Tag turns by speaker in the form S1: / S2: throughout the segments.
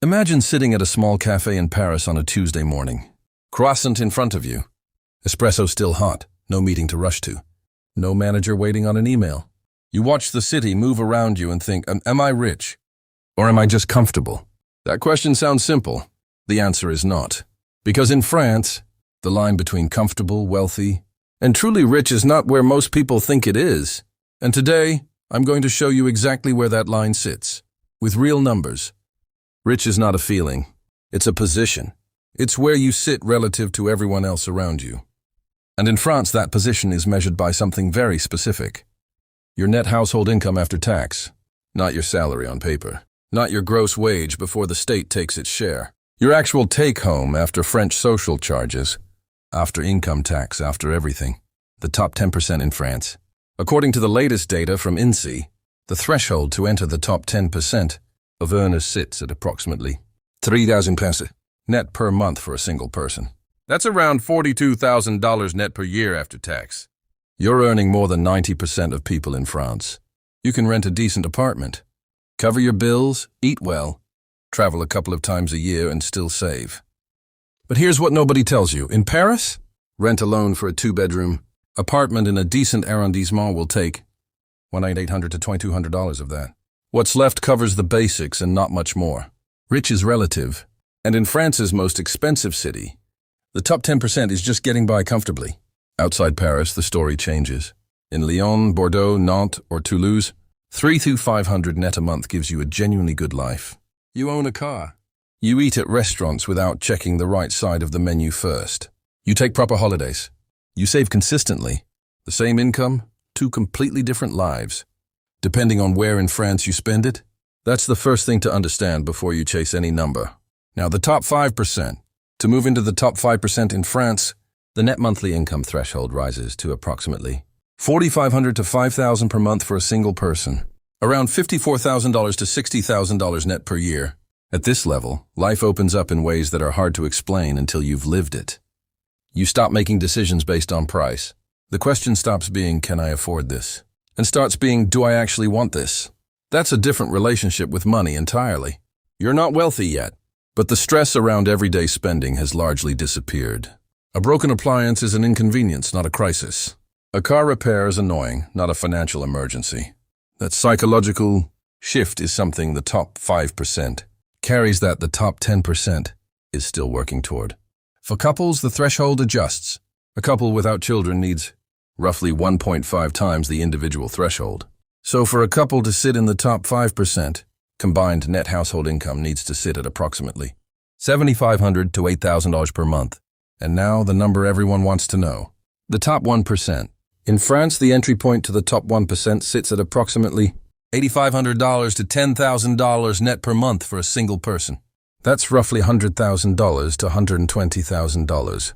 S1: Imagine sitting at a small cafe in Paris on a Tuesday morning. Croissant in front of you. Espresso still hot, no meeting to rush to. No manager waiting on an email. You watch the city move around you and think, am I rich? Or am I just comfortable? That question sounds simple. The answer is not. Because in France, the line between comfortable, wealthy, and truly rich is not where most people think it is. And today, I'm going to show you exactly where that line sits, with real numbers. Rich is not a feeling, it's a position. It's where you sit relative to everyone else around you. And in France, that position is measured by something very specific. Your net household income after tax, not your salary on paper, not your gross wage before the state takes its share. Your actual take-home after French social charges, after income tax, after everything. The top 10% in France. According to the latest data from INSEE, the threshold to enter the top 10% of earners sits at approximately 3,000 pesos net per month for a single person. That's around $42,000 net per year after tax. You're earning more than 90% of people in France. You can rent a decent apartment, cover your bills, eat well, travel a couple of times a year and still save. But here's what nobody tells you. In Paris, rent alone for a 2-bedroom apartment in a decent arrondissement will take $1,800 to $2,200 of that. What's left covers the basics and not much more. Rich is relative, and in France's most expensive city, the top 10% is just getting by comfortably. Outside Paris, the story changes. In Lyon, Bordeaux, Nantes, or Toulouse, $300 to $500 net a month gives you a genuinely good life. You own a car. You eat at restaurants without checking the right side of the menu first. You take proper holidays. You save consistently. The same income, 2 completely different lives. Depending on where in France you spend it, that's the first thing to understand before you chase any number. Now, the top 5%. To move into the top 5% in France, the net monthly income threshold rises to approximately $4,500 to $5,000 per month for a single person. Around $54,000 to $60,000 net per year. At this level, life opens up in ways that are hard to explain until you've lived it. You stop making decisions based on price. The question stops being, can I afford this? And starts being, do I actually want this? That's a different relationship with money entirely. You're not wealthy yet, but the stress around everyday spending has largely disappeared. A broken appliance is an inconvenience, not a crisis. A car repair is annoying, not a financial emergency. That psychological shift is something the top 5% carries that the top 10% is still working toward. For couples, the threshold adjusts. A couple without children needs roughly 1.5 times the individual threshold. So for a couple to sit in the top 5%, combined net household income needs to sit at approximately $7,500 to $8,000 per month. And now the number everyone wants to know. The top 1%. In France, the entry point to the top 1% sits at approximately $8,500 to $10,000 net per month for a single person. That's roughly $100,000 to $120,000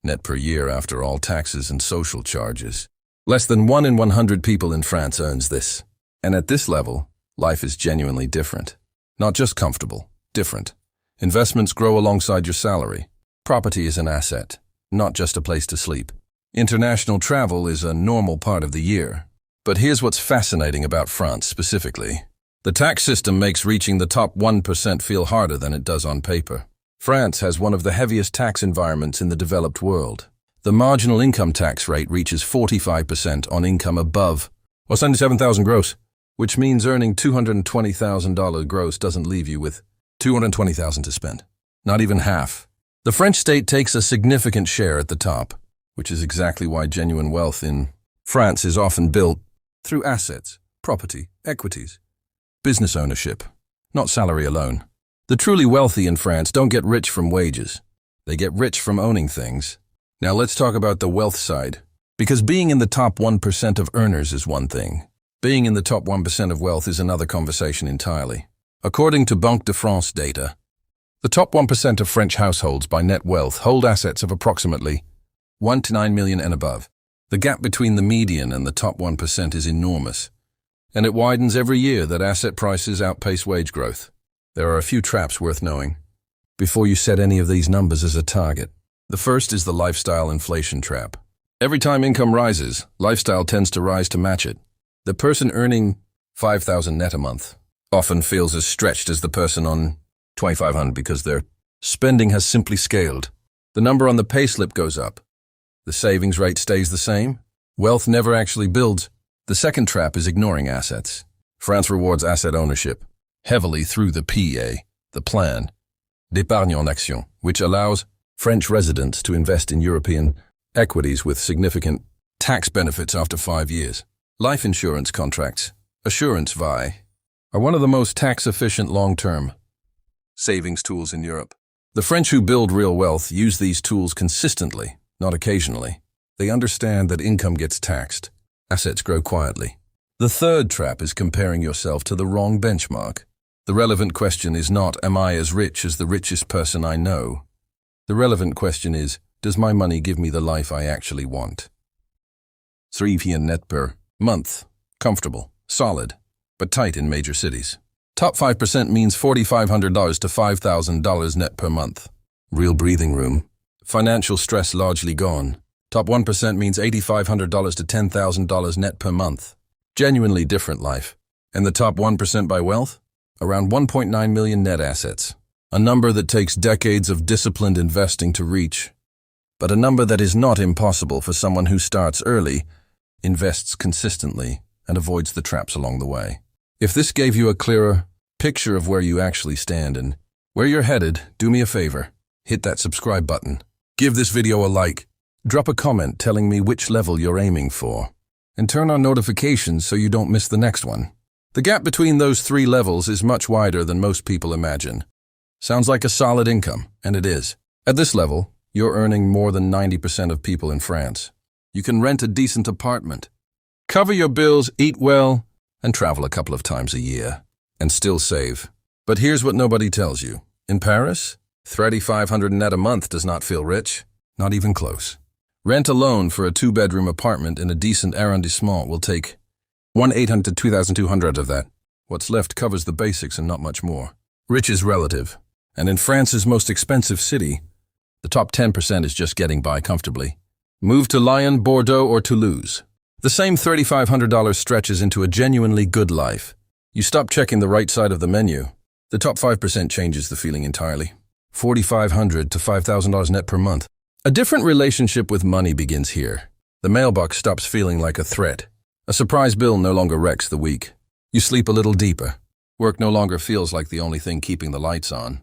S1: net per year after all taxes and social charges. Less than 1 in 100 people in France earns this. And at this level, life is genuinely different. Not just comfortable, different. Investments grow alongside your salary. Property is an asset, not just a place to sleep. International travel is a normal part of the year. But here's what's fascinating about France specifically. The tax system makes reaching the top 1% feel harder than it does on paper. France has one of the heaviest tax environments in the developed world. The marginal income tax rate reaches 45% on income above, or $77,000 gross, which means earning $220,000 gross doesn't leave you with $220,000 to spend. Not even half. The French state takes a significant share at the top, which is exactly why genuine wealth in France is often built through assets, property, equities, business ownership, not salary alone. The truly wealthy in France don't get rich from wages. They get rich from owning things. Now let's talk about the wealth side. Because being in the top 1% of earners is one thing. Being in the top 1% of wealth is another conversation entirely. According to Banque de France data, the top 1% of French households by net wealth hold assets of approximately 1 to 9 million and above. The gap between the median and the top 1% is enormous, and it widens every year that asset prices outpace wage growth. There are a few traps worth knowing before you set any of these numbers as a target. The first is the lifestyle inflation trap. Every time income rises, lifestyle tends to rise to match it. The person earning $5,000 net a month often feels as stretched as the person on 2,500 because their spending has simply scaled. The number on the payslip goes up. The savings rate stays the same. Wealth never actually builds. The second trap is ignoring assets. France rewards asset ownership heavily through the PA, the plan d'épargne en action, which allows French residents to invest in European equities with significant tax benefits after 5 years. Life insurance contracts, assurance-vie, are one of the most tax-efficient long-term savings tools in Europe. The French who build real wealth use these tools consistently, not occasionally. They understand that income gets taxed. Assets grow quietly. The third trap is comparing yourself to the wrong benchmark. The relevant question is not, am I as rich as the richest person I know? The relevant question is, does my money give me the life I actually want? 3,000 net per month. Comfortable, solid, but tight in major cities. Top 5% means $4,500 to $5,000 net per month. Real breathing room. Financial stress largely gone. Top 1% means $8,500 to $10,000 net per month. Genuinely different life. And the top 1% by wealth? Around 1.9 million net assets. A number that takes decades of disciplined investing to reach. But a number that is not impossible for someone who starts early, invests consistently, and avoids the traps along the way. If this gave you a clearer picture of where you actually stand and where you're headed, do me a favor. Hit that subscribe button. Give this video a like. Drop a comment telling me which level you're aiming for. And turn on notifications so you don't miss the next one. The gap between those 3 levels is much wider than most people imagine. Sounds like a solid income, and it is. At this level, you're earning more than 90% of people in France. You can rent a decent apartment, cover your bills, eat well, and travel a couple of times a year, and still save. But here's what nobody tells you. In Paris, $3,500 net a month does not feel rich, not even close. Rent alone for a 2-bedroom apartment in a decent arrondissement will take $1,800 to $2,200 of that. What's left covers the basics and not much more. Rich is relative, and in France's most expensive city, the top 10% is just getting by comfortably. Move to Lyon, Bordeaux, or Toulouse. The same $3,500 stretches into a genuinely good life. You stop checking the right side of the menu. The top 5% changes the feeling entirely. $4,500 to $5,000 net per month. A different relationship with money begins here. The mailbox stops feeling like a threat. A surprise bill no longer wrecks the week. You sleep a little deeper. Work no longer feels like the only thing keeping the lights on.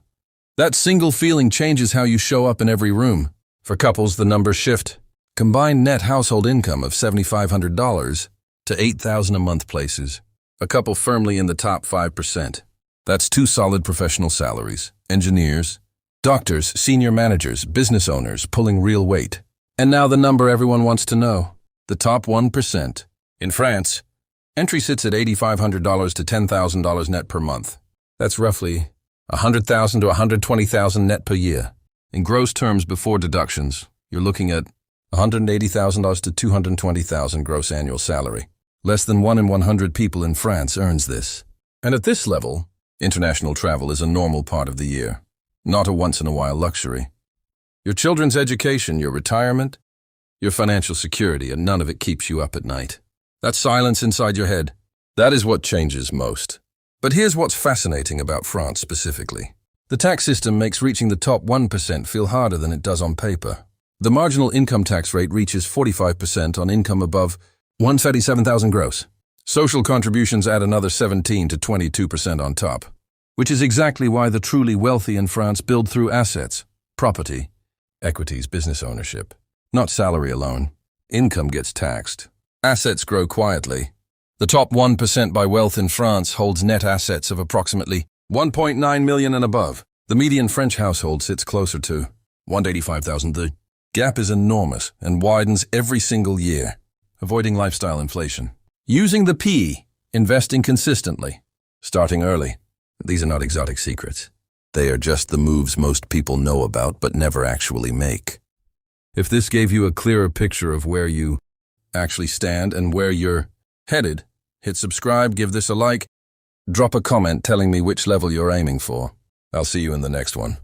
S1: That single feeling changes how you show up in every room. For couples, the numbers shift. Combined net household income of $7,500 to $8,000 a month places a couple firmly in the top 5%. That's 2 solid professional salaries. Engineers, doctors, senior managers, business owners pulling real weight. And now the number everyone wants to know. The top 1%. In France, entry sits at $8,500 to $10,000 net per month. That's roughly $100,000 to $120,000 net per year. In gross terms before deductions, you're looking at $180,000 to $220,000 gross annual salary. Less than 1 in 100 people in France earns this. And at this level, international travel is a normal part of the year, not a once-in-a-while luxury. Your children's education, your retirement, your financial security, and none of it keeps you up at night. That silence inside your head, that is what changes most. But here's what's fascinating about France specifically. The tax system makes reaching the top 1% feel harder than it does on paper. The marginal income tax rate reaches 45% on income above $137,000 gross. Social contributions add another 17 to 22% on top, which is exactly why the truly wealthy in France build through assets, property, equities, business ownership. Not salary alone. Income gets taxed. Assets grow quietly. The top 1% by wealth in France holds net assets of approximately 1.9 million and above. The median French household sits closer to $185,000. The gap is enormous and widens every single year. Avoiding lifestyle inflation. Using the P, investing consistently. Starting early. These are not exotic secrets. They are just the moves most people know about but never actually make. If this gave you a clearer picture of where you actually stand and where you're headed, hit subscribe, give this a like, drop a comment telling me which level you're aiming for. I'll see you in the next one.